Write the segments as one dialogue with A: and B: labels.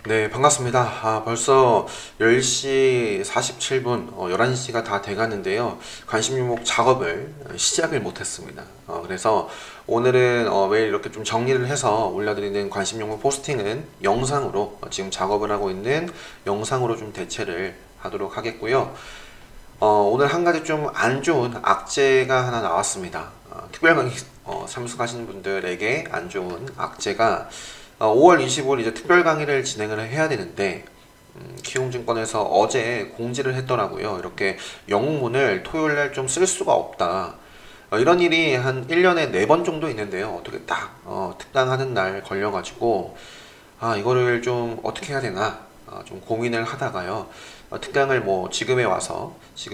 A: 네, 반갑습니다. 벌써 10시 47분, 11시가 다 돼가는데요. 관심 종목 작업을 시작을 못했습니다. 그래서 오늘은 매일 이렇게 좀 정리를 해서 올려드리는 관심 종목 포스팅은 영상으로, 지금 작업을 하고 있는 영상으로 좀 대체를 하도록 하겠고요. 오늘 한 가지 좀 안 좋은 악재가 하나 나왔습니다. 특별 강의 참석하시는 분들에게 안 좋은 악재가 5월 25일 이제 특별 강의를 진행을 해야 되는데 키움증권에서 어제 공지를 했더라고요. 이렇게 영웅문을 토요일 날 좀 쓸 수가 없다. 이런 일이 한 1년에 4번 정도 있는데요. 어떻게 딱 특강하는 날 걸려가지고 이거를 좀 어떻게 해야 되나 좀 고민을 하다가요. 특강을 뭐 지금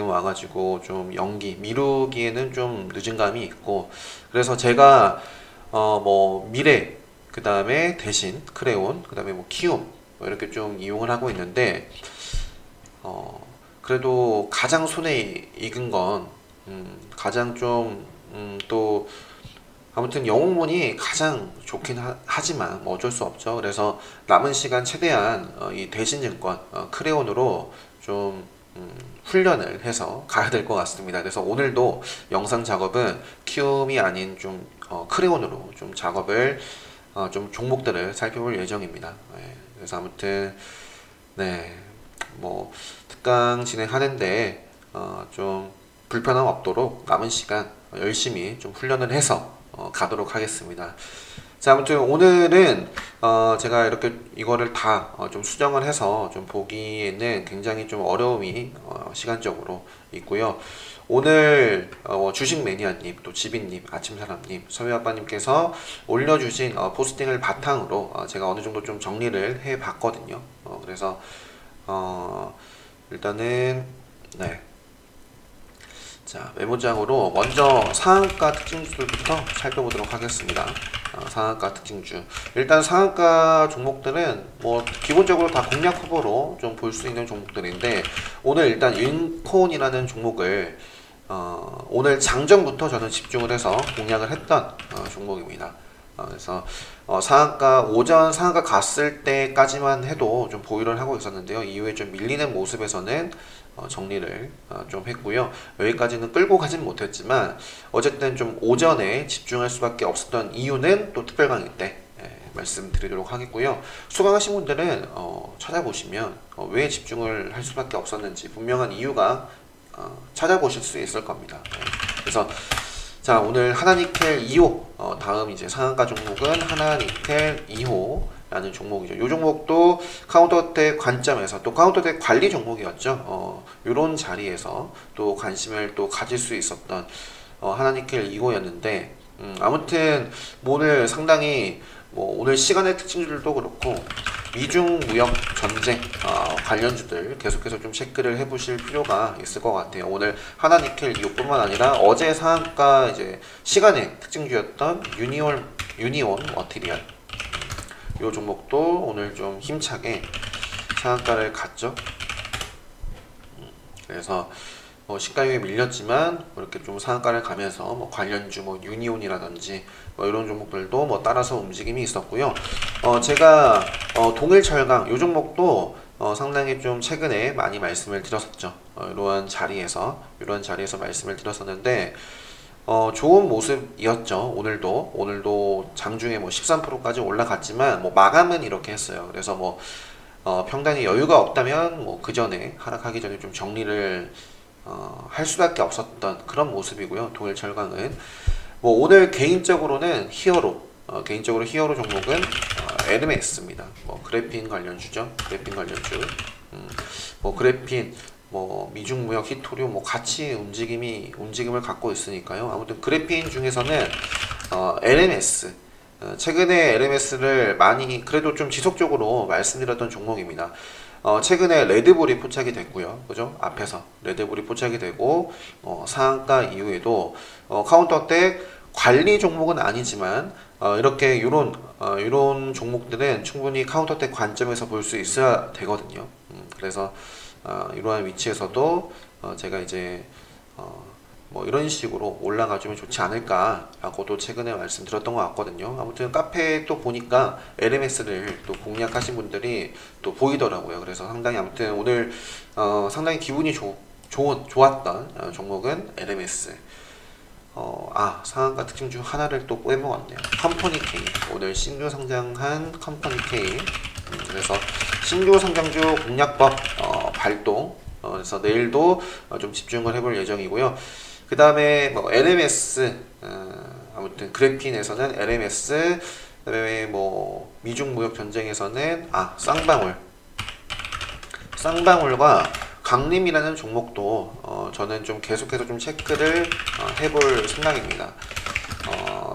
A: 와가지고 좀 미루기에는 좀 늦은 감이 있고, 그래서 제가 뭐 미래, 그 다음에 대신 크레온, 그 다음에 뭐 키움 뭐 이렇게 좀 이용을 하고 있는데, 그래도 가장 손에 익은 건 가장 또 아무튼 영웅문이 가장 좋긴 하지만 뭐 어쩔 수 없죠. 그래서 남은 시간 최대한 이 대신증권 크레온으로 좀 훈련을 해서 가야 될 것 같습니다. 그래서 오늘도 영상 작업은 키움이 아닌 좀 크레온으로 좀 작업을 좀 종목들을 살펴볼 예정입니다. 네, 그래서 아무튼 네, 뭐 특강 진행하는데 좀 불편함 없도록 남은 시간 열심히 좀 훈련을 해서 가도록 하겠습니다. 자, 아무튼 오늘은 제가 이렇게 이거를 다 좀 수정을 해서 좀 보기에는 굉장히 좀 어려움이 시간적으로 있고요. 오늘 주식 매니아님, 또 지빈님, 아침사람님, 서유아빠님께서 올려주신 포스팅을 바탕으로 제가 어느 정도 좀 정리를 해봤거든요. 그래서 일단은 네. 자, 메모장으로 먼저 상한가 특징주들부터 살펴보도록 하겠습니다. 상한가 특징주. 일단 상한가 종목들은 뭐 기본적으로 다 공략 후보로 좀 볼 수 있는 종목들인데, 오늘 일단 인콘이라는 종목을 오늘 장전부터 저는 집중을 해서 공략을 했던 종목입니다. 그래서 오전 상한가 갔을 때까지만 해도 좀 보유를 하고 있었는데요. 이후에 좀 밀리는 모습에서는 정리를 좀 했고요. 여기까지는 끌고 가진 못했지만 어쨌든 좀 오전에 집중할 수밖에 없었던 이유는 또 특별 강의 때 말씀드리도록 하겠고요. 수강하신 분들은 찾아보시면 왜 집중을 할 수밖에 없었는지 분명한 이유가 찾아보실 수 있을 겁니다. 그래서 자, 오늘 하나니켈 2호, 다음 이제 상한가 종목은 하나니켈 2호라는 종목이죠. 이 종목도 카운터텍 관점에서 또 카운터텍 관리 종목이었죠. 이런 자리에서 또 관심을 또 가질 수 있었던 하나니켈 2호였는데, 아무튼 오늘 상당히 뭐 오늘 시간의 특징들도 그렇고 미중 무역 전쟁 관련주들 계속해서 좀 체크를 해보실 필요가 있을 것 같아요. 오늘 하나니켈 2호뿐만 아니라 어제 상한가 이제 시간의 특징주였던 유니온 머티리얼, 이 종목도 오늘 좀 힘차게 상한가를 갔죠. 그래서 시가에 밀렸지만 이렇게 좀 상한가를 가면서 관련주 유니온이라든지 이런 종목들도 따라서 움직임이 있었고요. 제가 동일철강 이 종목도 상당히 좀 최근에 많이 말씀을 드렸었죠. 이런 자리에서 말씀을 드렸었는데 좋은 모습이었죠. 오늘도 장중에 13%까지 올라갔지만 마감은 이렇게 했어요. 그래서 평단에 여유가 없다면 그 전에 하락하기 전에 좀 정리를 할 수밖에 없었던 그런 모습이고요. 동일철강은 오늘 개인적으로는 개인적으로 히어로 종목은 에르메스입니다. 그래핀 관련주죠. 그래핀 관련주. 그래핀, 미중무역, 히토류 같이 움직임을 갖고 있으니까요. 아무튼 그래핀 중에서는 LMS, 최근에 LMS를 많이 그래도 좀 지속적으로 말씀드렸던 종목입니다. 최근에 레드불이 포착이 됐고요. 그죠? 앞에서 레드불이 포착이 되고 상한가 이후에도 카운터텍 관리 종목은 아니지만 이렇게 이런 종목들은 충분히 카운터텍 관점에서 볼 수 있어야 되거든요. 그래서 이러한 위치에서도 제가 이제 뭐 이런 식으로 올라가주면 좋지 않을까라고도 최근에 말씀드렸던 것 같거든요. 아무튼 카페에 또 보니까 LMS를 또 공략하신 분들이 또 보이더라고요. 그래서 상당히 아무튼 오늘 상당히 기분이 좋았던 종목은 LMS. 상한가 특징 중 하나를 또 빼먹었네요. 컴퍼니 K. 오늘 신규 상장한 컴퍼니 K. 그래서 신규 상장주 공략법 발동. 그래서 내일도 좀 집중을 해볼 예정이고요. 그 다음에 뭐 LMS, 아무튼 그래핀에서는 LMS, 그다음에 뭐 미중 무역 전쟁에서는 쌍방울과 강림이라는 종목도 저는 좀 계속해서 좀 체크를 해볼 생각입니다.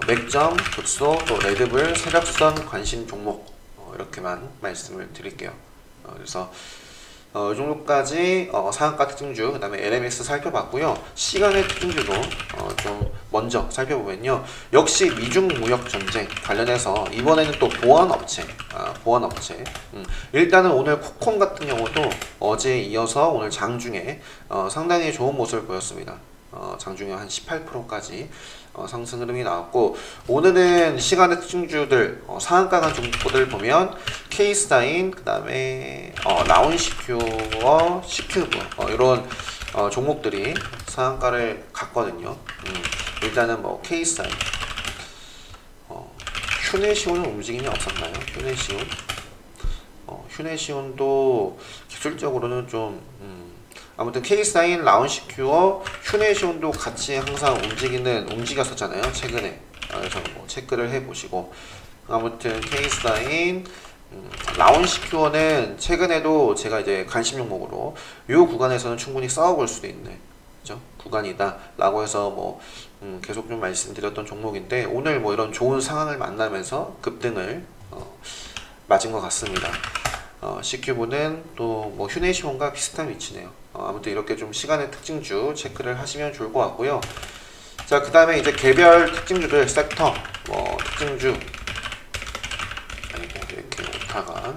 A: 맥점, 급소, 또 레드불, 세력선 관심 종목 이렇게만 말씀을 드릴게요. 그래서 이 정도까지 상한가 특징주, 그 다음에 LMS 살펴봤고요. 시간의 특징주도 좀 먼저 살펴보면요. 역시 미중 무역 전쟁 관련해서 이번에는 또 보안업체. 일단은 오늘 코콤 같은 경우도 어제에 이어서 오늘 장중에 상당히 좋은 모습을 보였습니다. 장중에 한 18%까지 상승 흐름이 나왔고, 오늘은 시간의 특징주들 상한가 간 종목들 보면 K스타인, 그 다음에 라운시큐어, 시큐브 이런 종목들이 상한가를 갔거든요. 일단은 뭐 K스타인, 휴네시온은 움직임이 없었나요? 휴네시온도 기술적으로는 좀 아무튼 K사인, 라운시큐어, 휴네시온도 같이 항상 움직였었잖아요, 최근에. 그래서 뭐 체크를 해보시고, 아무튼 K사인, 라운시큐어는 최근에도 제가 이제 관심 종목으로 이 구간에서는 충분히 싸워볼 수도 있는 그죠? 구간이다라고 해서 뭐 계속 좀 말씀드렸던 종목인데, 오늘 뭐 이런 좋은 상황을 만나면서 급등을 맞은 것 같습니다. C큐브는 또 뭐 휴네시온과 비슷한 위치네요. 아무튼 이렇게 좀 시간의 특징주 체크를 하시면 좋을 것 같고요. 자, 그 다음에 이제 개별 특징주들, 섹터, 뭐 특징주, 이렇게 오타가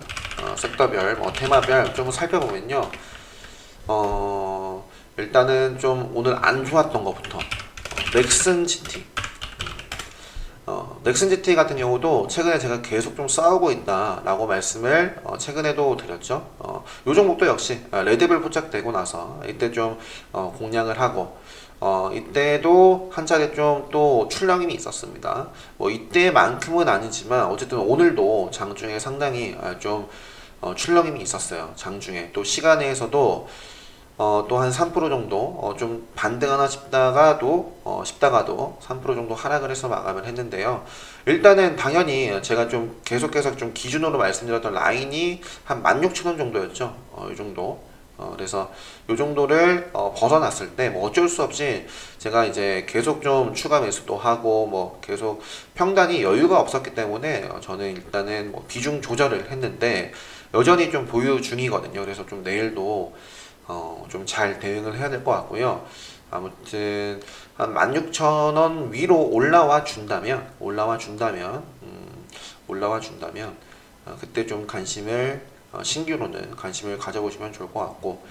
A: 섹터별, 뭐 테마별 좀 살펴보면요. 일단은 좀 오늘 안 좋았던 것부터 넥슨 GT. 넥슨 GT 같은 경우도 최근에 제가 계속 좀 싸우고 있다라고 말씀을 최근에도 드렸죠. 요 종목도 역시 레드불 포착되고 나서 이때 좀 공략을 하고 이때도 한 차례 좀 또 출렁임이 있었습니다. 뭐 이때만큼은 아니지만 어쨌든 오늘도 장중에 상당히 좀 출렁임이 있었어요. 장중에 또 시간에서도 또 한 3% 정도 좀 반등하나 싶다가도 3% 정도 하락을 해서 마감을 했는데요. 일단은 당연히 제가 좀 계속해서 좀 기준으로 말씀드렸던 라인이 한 16,000원 정도였죠. 이 정도. 그래서 이 정도를 벗어났을 때 뭐 어쩔 수 없이 제가 이제 계속 좀 추가 매수도 하고 뭐 계속 평단이 여유가 없었기 때문에 저는 일단은 뭐 비중 조절을 했는데 여전히 좀 보유 중이거든요. 그래서 좀 내일도 좀 잘 대응을 해야 될 것 같고요. 아무튼 한 16,000원 위로 올라와 준다면 그때 좀 신규로는 관심을 가져보시면 좋을 것 같고,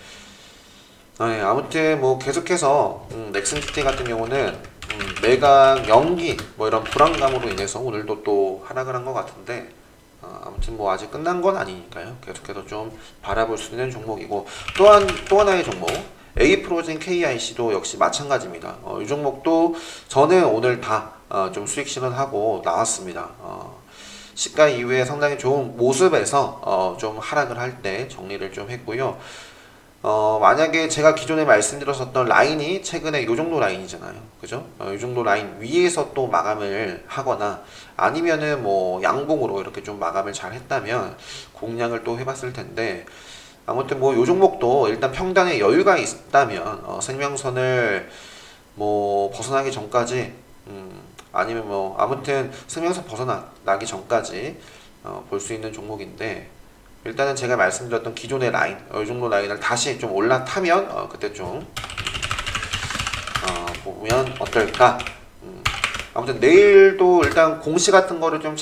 A: 아무튼 뭐 계속해서 넥슨 GT 같은 경우는 매각 연기 뭐 이런 불안감으로 인해서 오늘도 또 하락을 한 것 같은데, 아무튼 뭐 아직 끝난 건 아니니까요. 계속해서 좀 바라볼 수 있는 종목이고, 또 하나의 종목 A프로젠 KIC도 역시 마찬가지입니다. 이 종목도 저는 오늘 다 좀 수익 실현하고 나왔습니다. 시가 이후에 상당히 좋은 모습에서 좀 하락을 할 때 정리를 좀 했고요. 만약에 제가 기존에 말씀드렸었던 라인이 최근에 요 정도 라인이잖아요. 그죠? 요 정도 라인 위에서 또 마감을 하거나 아니면은 뭐 양봉으로 이렇게 좀 마감을 잘 했다면 공략을 또 해봤을 텐데, 아무튼 뭐 요 종목도 일단 평단에 여유가 있다면 생명선을 뭐 벗어나기 전까지 아니면 뭐 아무튼 생명선 벗어나기 전까지 볼 수 있는 종목인데, 일단은 제가 말씀드렸던 기존의 라인, 이 정도 라인을 다시 좀 올라타면 그때 좀 보면 어떨까. 아무튼 내일도 일단 공시 같은 거를 좀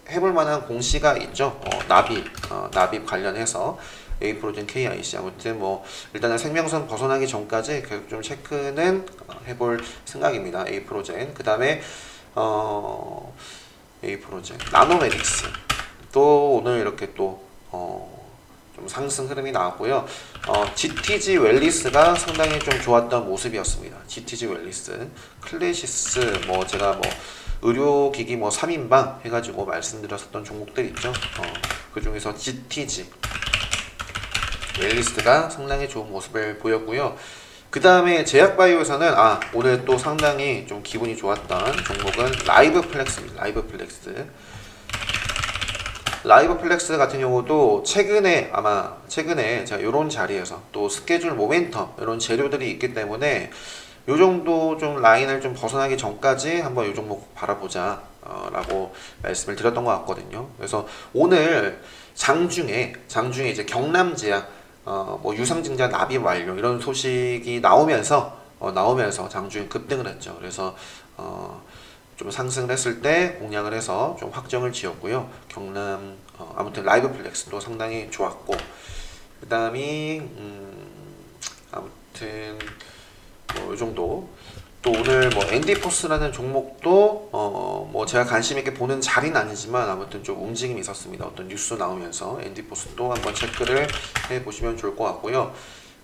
A: 해볼 만한 공시가 있죠. 납입 관련해서 에이프로젠, KIC 아무튼 뭐 일단은 생명선 벗어나기 전까지 계속 좀 체크는 해볼 생각입니다. 에이프로젠 그 다음에 에이프로젠, 나노메딕스 또 오늘 이렇게 또 좀 상승 흐름이 나왔고요. GTG 웰리스가 상당히 좀 좋았던 모습이었습니다. GTG 웰리스, 클래시스 뭐 제가 뭐 의료기기 뭐 3인방 해가지고 말씀드렸었던 종목들 있죠. 그 중에서 GTG 웰리스가 상당히 좋은 모습을 보였고요. 그 다음에 제약바이오에서는 오늘 또 상당히 좀 기분이 좋았던 종목은 라이브플렉스입니다. 라이브플렉스 같은 경우도 최근에 제가 이런 자리에서 또 스케줄 모멘텀 이런 재료들이 있기 때문에 요 정도 좀 라인을 좀 벗어나기 전까지 한번 요 종목 바라보자 라고 말씀을 드렸던 것 같거든요. 그래서 오늘 장중에 이제 경남제약 뭐 유상증자 납입 완료 이런 소식이 나오면서 장중에 급등을 했죠. 그래서 좀 상승을 했을 때 공략을 해서 좀 확정을 지었고요. 경남 아무튼 라이브플렉스도 상당히 좋았고 그 다음이 아무튼 뭐 이 정도. 또 오늘 뭐 엔디포스라는 종목도 뭐 제가 관심 있게 보는 자리는 아니지만 아무튼 좀 움직임이 있었습니다. 어떤 뉴스 나오면서 엔디포스도 한번 체크를 해 보시면 좋을 것 같고요.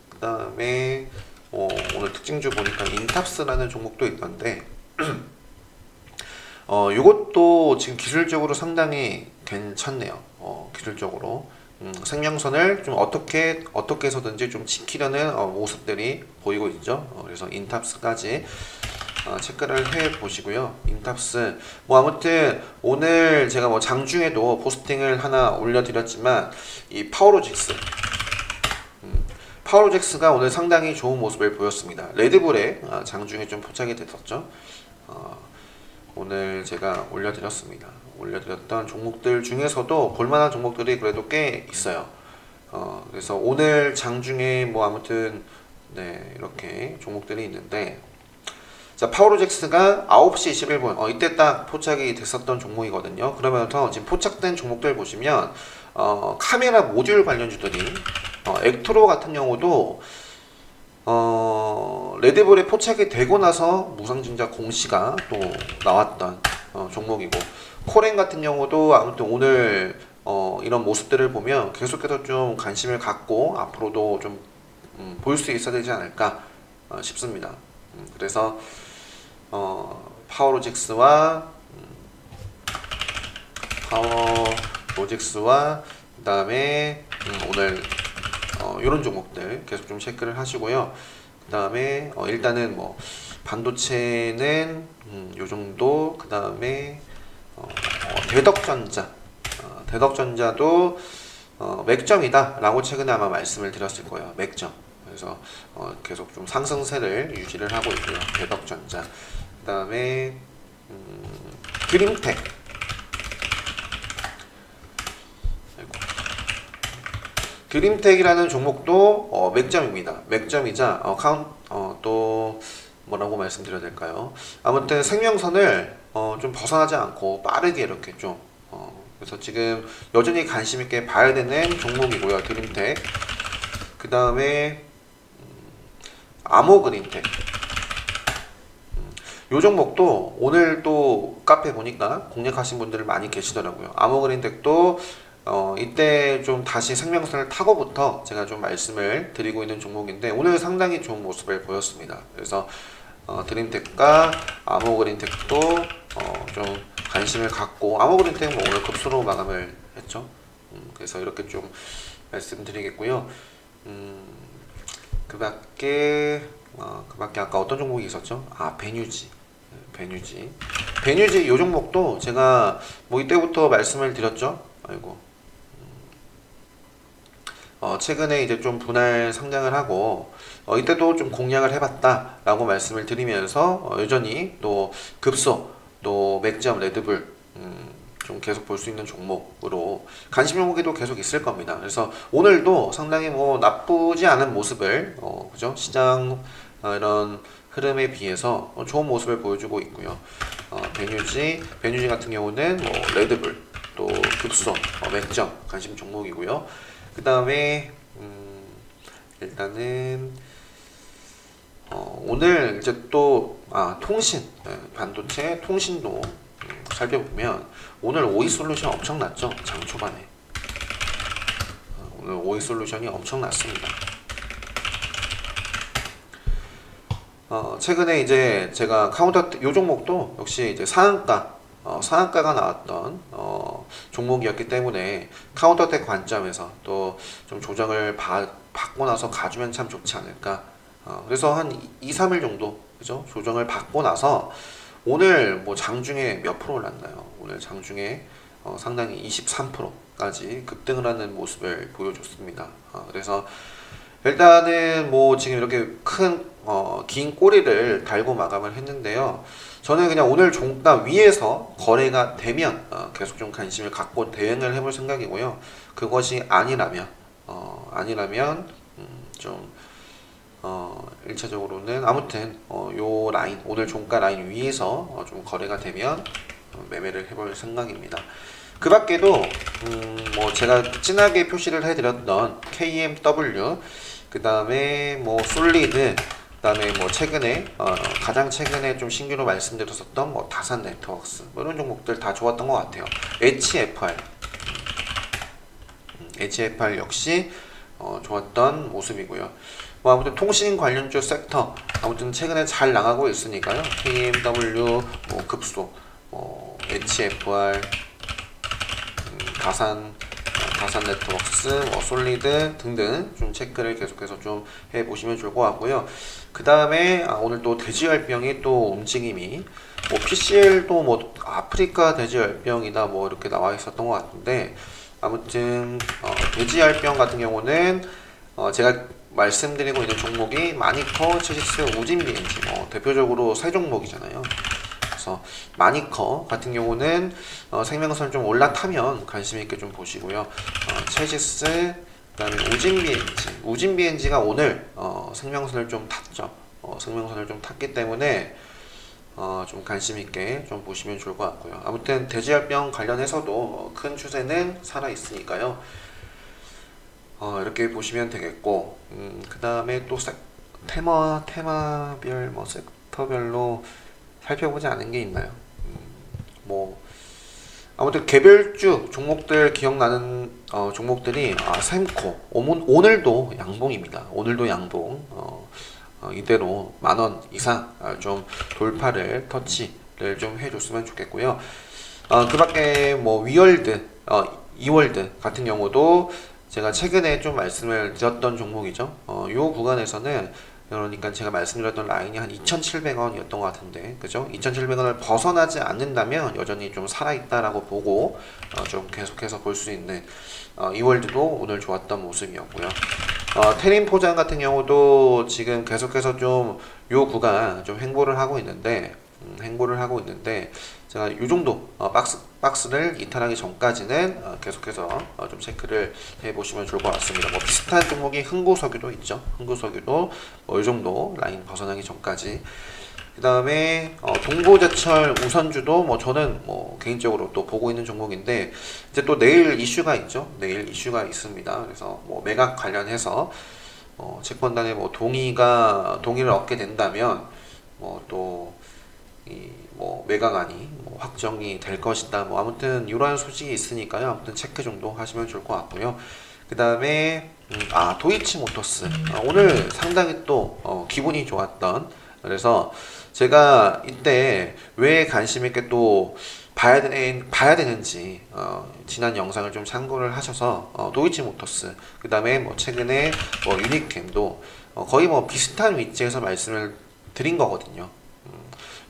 A: 그 다음에 오늘 특징주 보니까 인탑스라는 종목도 있던데 이것도 지금 기술적으로 상당히 괜찮네요. 기술적으로 생명선을 좀 어떻게 해서든지 좀 지키려는 모습들이 보이고 있죠. 그래서 인탑스까지 체크를 해 보시고요. 인탑스 뭐 아무튼 오늘 제가 뭐 장중에도 포스팅을 하나 올려드렸지만 이 파워로젝스가 오늘 상당히 좋은 모습을 보였습니다. 레드불에 장중에 좀 포착이 됐었죠. 오늘 제가 올려드렸던 종목들 중에서도 볼만한 종목들이 그래도 꽤 있어요. 그래서 오늘 장중에 뭐 아무튼 네 이렇게 종목들이 있는데 자 파워로젝스가 9시 21분 이때 딱 포착이 됐었던 종목이거든요. 그러면서 지금 포착된 종목들 보시면 카메라 모듈 관련주들이 액트로 같은 경우도 레드불에 포착이 되고 나서 무상증자 공시가 또 나왔던 종목이고 코렌 같은 경우도 아무튼 오늘 이런 모습들을 보면 계속해서 좀 관심을 갖고 앞으로도 좀 볼 수 있어야 되지 않을까 싶습니다. 그래서 파워로직스와 그 다음에 오늘 이런 종목들 계속 좀 체크를 하시고요. 그 다음에 일단은 뭐 반도체는 요 정도. 그 다음에 대덕전자도 맥점이다 라고 최근에 아마 말씀을 드렸을 거예요. 맥점. 그래서 계속 좀 상승세를 유지를 하고 있고요. 대덕전자. 그 다음에 그림텍. 그림텍이라는 종목도 맥점입니다. 맥점이자 또 뭐라고 말씀드려야 될까요? 아무튼 생명선을 좀 벗어나지 않고 빠르게 이렇게 좀 그래서 지금 여전히 관심 있게 봐야 되는 종목이고요. 그림텍. 그 다음에 아모그린텍. 요 종목도 오늘 또 카페 보니까 공략하신 분들 많이 계시더라고요. 아모그린텍도 이때 좀 다시 생명선을 타고부터 제가 좀 말씀을 드리고 있는 종목인데 오늘 상당히 좋은 모습을 보였습니다. 그래서 드림텍과 아모그린텍도 좀 관심을 갖고 아모그린텍 뭐 오늘 급수로 마감을 했죠. 그래서 이렇게 좀 말씀드리겠고요. 그 밖에 아까 어떤 종목이 있었죠? 베뉴지 이 종목도 제가 뭐 이때부터 말씀을 드렸죠. 최근에 이제 좀 분할 상장을 하고 이때도 좀 공략을 해봤다 라고 말씀을 드리면서 여전히 또 급소 또 맥점 레드불 좀 계속 볼 수 있는 종목으로 관심 종목에도 계속 있을 겁니다. 그래서 오늘도 상당히 뭐 나쁘지 않은 모습을 그죠? 시장 이런 흐름에 비해서 좋은 모습을 보여주고 있고요. 베뉴지 같은 경우는 뭐 레드불 또 급소 맥점 관심 종목이고요. 그 다음에 일단은 오늘 이제 또 통신, 반도체 통신도 살펴보면 오늘 오이솔루션 엄청났죠? 장 초반에 오늘 오이솔루션이 엄청났습니다. 최근에 이제 제가 카운터 요 종목도 역시 이제 상한가가 나왔던 종목이었기 때문에 카운터텍 관점에서 또 좀 조정을 받고 나서 가주면 참 좋지 않을까. 그래서 한 2, 3일 정도 그죠? 조정을 받고 나서 오늘 뭐 장중에 몇 프로 올랐나요? 오늘 장중에 상당히 23%까지 급등을 하는 모습을 보여줬습니다. 그래서 일단은 뭐 지금 이렇게 긴 꼬리를 달고 마감을 했는데요. 저는 그냥 오늘 종가 위에서 거래가 되면 계속 좀 관심을 갖고 대응을 해볼 생각이고요. 그것이 아니라면 좀 1차적으로는 아무튼 요 라인 오늘 종가 라인 위에서 좀 거래가 되면 매매를 해볼 생각입니다. 그 밖에도 뭐 제가 진하게 표시를 해드렸던 KMW 그 다음에 뭐 솔리드 그 다음에 뭐 최근에 가장 최근에 좀 신규로 말씀드렸었던 뭐 다산 네트워크스 뭐 이런 종목들 다 좋았던 것 같아요. HFR 역시 좋았던 모습이고요. 뭐 아무튼 통신 관련주 섹터 아무튼 최근에 잘 나가고 있으니까요. KMW 뭐 급소 HFR 다산 네트워크스, 뭐 솔리드 등등 좀 체크를 계속해서 좀 해보시면 좋을 것 같고요. 그 다음에 오늘 또 돼지열병이 또 움직임이 뭐 PCL도 뭐 아프리카 돼지열병이다 뭐 이렇게 나와 있었던 것 같은데 아무튼 돼지열병 같은 경우는 제가 말씀드리고 있는 종목이 마니커, 체시스, 우진비엔지 대표적으로 세 종목이잖아요. 그래서 마니커 같은 경우는 생명선 좀 올라타면 관심 있게 좀 보시고요. 체시스 그다음에 우진비엔지가 오늘 생명선을 좀 탔죠. 생명선을 좀 탔기 때문에 좀 관심 있게 좀 보시면 좋을 것 같고요. 아무튼 돼지열병 관련해서도 큰 추세는 살아 있으니까요. 이렇게 보시면 되겠고, 그 다음에 또 테마별 뭐 섹터별로 살펴보지 않은 게 있나요? 뭐 아무튼 개별주 종목들 기억나는 종목들이 샘코 오늘도 양봉입니다. 오늘도 양봉 이대로 10,000원 이상 좀 돌파를 터치를 좀 해줬으면 좋겠고요. 그 밖에 뭐 이월드 같은 경우도 제가 최근에 좀 말씀을 드렸던 종목이죠. 요 구간에서는 그러니까 제가 말씀드렸던 라인이 한 2,700원이었던 것 같은데, 그죠? 2,700원을 벗어나지 않는다면 여전히 좀 살아있다라고 보고 좀 계속해서 볼 수 있는 이월드도 오늘 좋았던 모습이었고요. 테린 포장 같은 경우도 지금 계속해서 좀 요 구간 좀 횡보를 하고 있는데 제가 이 정도 박스를 이탈하기 전까지는 계속해서 좀 체크를 해보시면 좋을 것 같습니다. 뭐 비슷한 종목이 흥구석유도 있죠. 흥구석유도 뭐 이 정도 라인 벗어나기 전까지. 그 다음에 동부제철 우선주도 뭐 저는 뭐 개인적으로 또 보고 있는 종목인데 이제 또 내일 이슈가 있죠. 내일 이슈가 있습니다. 그래서 뭐 매각 관련해서 채권단의 뭐 동의를 얻게 된다면 뭐 또 뭐 매각안이 뭐 확정이 될 것이다. 뭐 아무튼 이러한 소식이 있으니까요. 아무튼 체크 정도 하시면 좋을 것 같고요. 그 다음에 도이치모터스 오늘 상당히 또 기분이 좋았던 그래서 제가 이때 왜 관심 있게 또 봐야 되는지 지난 영상을 좀 참고를 하셔서 도이치모터스 그 다음에 뭐 최근에 뭐 유니캠도 거의 뭐 비슷한 위치에서 말씀을 드린 거거든요.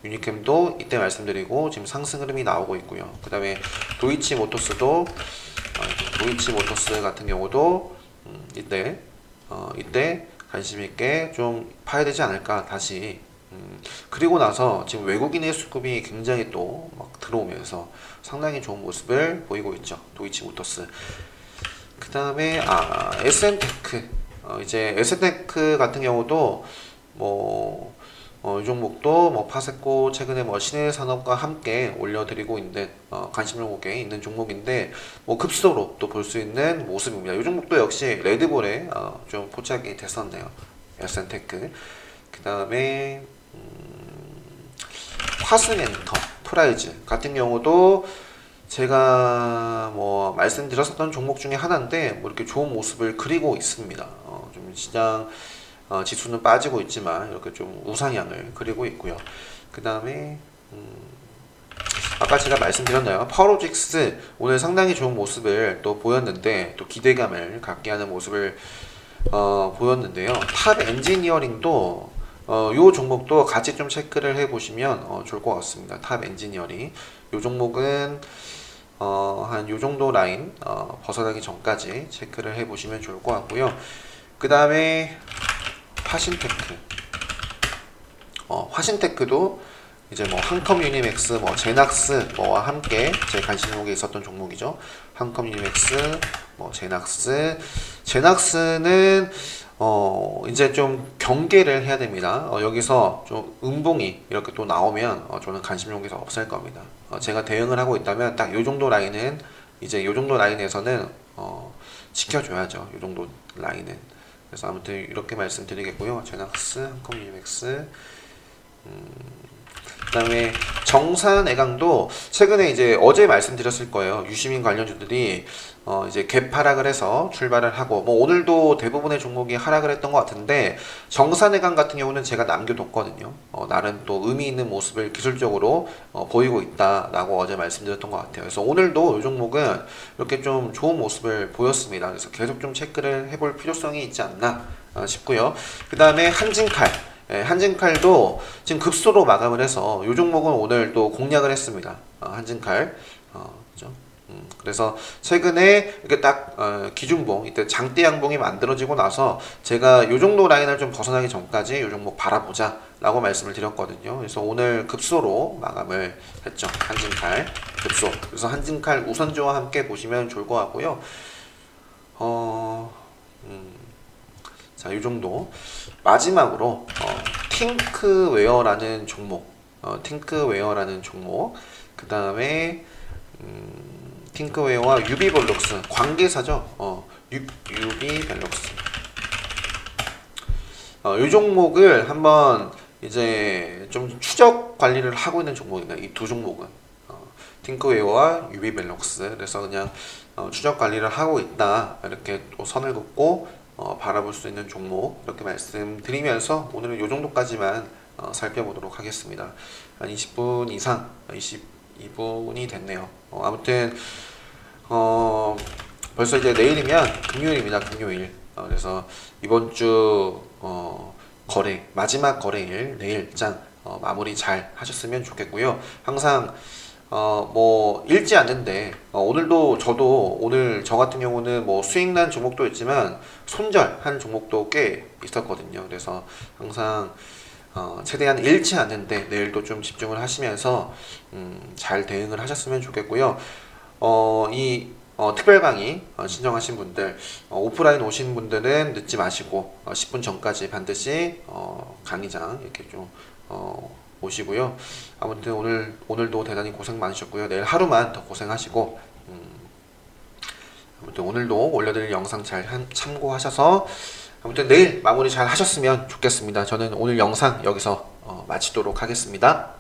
A: 유니캠도 이때 말씀드리고 지금 상승 흐름이 나오고 있고요. 그 다음에 도이치모터스 같은 경우도 이때 관심 있게 좀 파야 되지 않을까 다시. 그리고 나서 지금 외국인의 수급이 굉장히 또 막 들어오면서 상당히 좋은 모습을 보이고 있죠. 도이치모터스. 그 다음에 SN테크 이제 SN테크 같은 경우도 뭐 이 종목도 뭐 파세코 최근에 뭐 신일 산업과 함께 올려드리고 있는 관심 종목에 있는 종목인데 뭐 급소로 또 볼 수 있는 모습입니다. 이 종목도 역시 레드볼에 좀 포착이 됐었네요. SN테크. 그 다음에 화승엔터 프라이즈 같은 경우도 제가 뭐 말씀드렸었던 종목 중에 하나인데 뭐 이렇게 좋은 모습을 그리고 있습니다. 좀 시장 지수는 빠지고 있지만 이렇게 좀 우상향을 그리고 있고요. 그 다음에 아까 제가 말씀드렸나요? 파워로직스 오늘 상당히 좋은 모습을 또 보였는데 또 기대감을 갖게 하는 모습을 보였는데요. 탑 엔지니어링도 요 종목도 같이 좀 체크를 해보시면 좋을 것 같습니다. 탑 엔지니어링 요 종목은 한 요 정도 라인 벗어나기 전까지 체크를 해보시면 좋을 것 같고요. 그 다음에 화신테크 화신테크도 이제 뭐 한컴 유니맥스, 뭐 제낙스 뭐와 함께 제 관심 종목에 있었던 종목이죠. 한컴 유니맥스, 뭐 제낙스는 이제 좀 경계를 해야 됩니다. 여기서 좀 음봉이 이렇게 또 나오면 저는 관심 종목에서 없을 겁니다. 제가 대응을 하고 있다면 딱 요 정도 라인은 이제 요 정도 라인에서는 지켜줘야죠. 요 정도 라인은. 그래서 아무튼 이렇게 말씀드리겠고요. 제낙스, 한컴 유니맥스. 그 다음에 정산애강도 최근에 이제 어제 말씀드렸을 거예요. 유시민 관련주들이 이제 갭 하락을 해서 출발을 하고 뭐 오늘도 대부분의 종목이 하락을 했던 것 같은데 정산애강 같은 경우는 제가 남겨뒀거든요. 나름 또 의미 있는 모습을 기술적으로 보이고 있다라고 어제 말씀드렸던 것 같아요. 그래서 오늘도 이 종목은 이렇게 좀 좋은 모습을 보였습니다. 그래서 계속 좀 체크를 해볼 필요성이 있지 않나 싶고요. 그 다음에 한진칼. 한진칼도 지금 급소로 마감을 해서 이 종목은 오늘 또 공략을 했습니다. 한진칼. 그죠? 그래서 최근에 이렇게 딱 기준봉, 이때 장대 양봉이 만들어지고 나서 제가 이 정도 라인을 좀 벗어나기 전까지 이 종목 바라보자 라고 말씀을 드렸거든요. 그래서 오늘 급소로 마감을 했죠. 한진칼 급소. 그래서 한진칼 우선주와 함께 보시면 좋을 것 같고요. 자, 이 정도. 마지막으로 팅크웨어라는 종목, 팅크웨어라는 종목. 그 다음에 팅크웨어와 유비벨록스 관계사죠. 유비벨록스. 이 종목을 한번 이제 좀 추적 관리를 하고 있는 종목입니다. 이 두 종목은 팅크웨어와 유비벨록스. 그래서 그냥 추적 관리를 하고 있다 이렇게 또 선을 긋고 바라볼 수 있는 종목 이렇게 말씀드리면서 오늘은 이 정도까지만 살펴보도록 하겠습니다. 한 20분 이상 22분이 됐네요. 아무튼 벌써 이제 내일이면 금요일입니다. 금요일. 그래서 이번 주 거래 마지막 거래일 내일장 마무리 잘 하셨으면 좋겠고요. 항상 뭐 읽지 않는데 오늘도 저도 오늘 저 같은 경우는 뭐 수익난 종목도 있지만 손절한 종목도 꽤 있었거든요. 그래서 항상 최대한 잃지 않는데 내일도 좀 집중을 하시면서 잘 대응을 하셨으면 좋겠고요. 이 특별 강의 신청하신 분들 오프라인 오신 분들은 늦지 마시고 10분 전까지 반드시 강의장 이렇게 좀 오시고요. 아무튼 오늘도 대단히 고생 많으셨고요. 내일 하루만 더 고생하시고 아무튼 오늘도 올려드릴 영상 잘 참고하셔서 아무튼 내일 마무리 잘 하셨으면 좋겠습니다. 저는 오늘 영상 여기서 마치도록 하겠습니다.